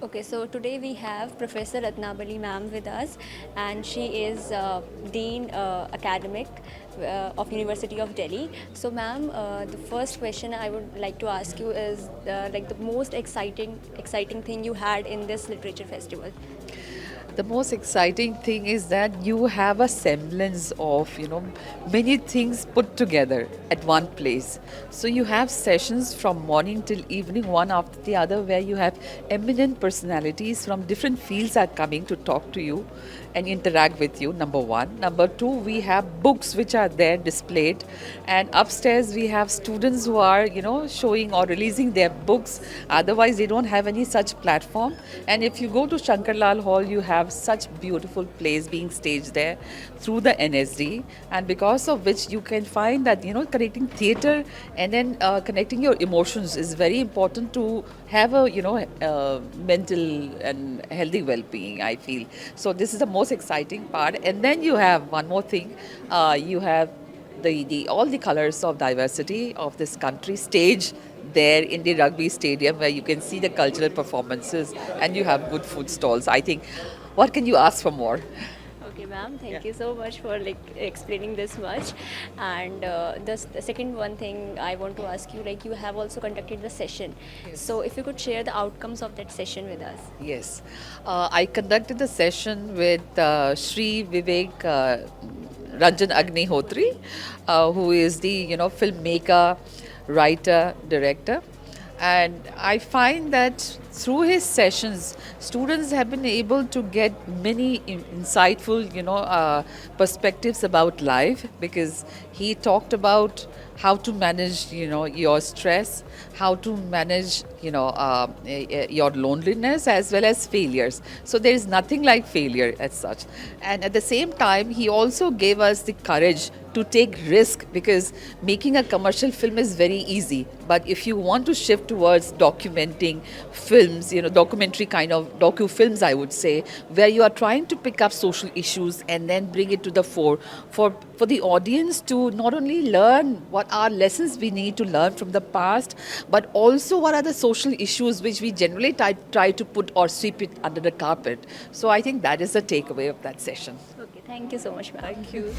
Okay, so today we have Professor Ratnabali ma'am with us, and she is Dean Academic of University of Delhi. So, ma'am, the first question I would like to ask you is like the most exciting thing you had in this literature festival. The most exciting thing is that you have a semblance of, many things put together at one place. So you have sessions from morning till evening, one after the other, where you have eminent personalities from different fields are coming to talk to you and interact with you, number one. Number two, we have books which are there displayed. And upstairs, we have students who are, showing or releasing their books. Otherwise, they don't have any such platform. And if you go to Shankarlal Hall, you have such beautiful plays being staged there through the NSD. And because of which you can find that, connecting theater and then connecting your emotions is very important to have a, mental and healthy well-being, I feel. So this is the most exciting part. And then you have one more thing. You have the all the colors of diversity of this country stage there in the rugby stadium where you can see the cultural performances and you have good food stalls. I think, what can you ask for more? Okay, ma'am. Thank you so much for like explaining this much. And the second one thing I want to ask you, like you have also conducted the session. So if you could share the outcomes of that session with us. Yes, I conducted the session with Sri Vivek Ranjan Agnihotri, who is the filmmaker, writer, director, and I find that through his sessions, students have been able to get many insightful perspectives about life because he talked about how to manage your stress, how to manage your loneliness as well as failures. So there is nothing like failure as such. And at the same time, he also gave us the courage to take risk because making a commercial film is very easy, but if you want to shift towards documenting films, documentary kind of docu films, I would say, where you are trying to pick up social issues and then bring it to the fore for the audience to not only learn what are lessons we need to learn from the past, but also what are the social issues which we generally try to put or sweep it under the carpet. So I think that is the takeaway of that session. Okay, thank you so much, ma'am. Thank you.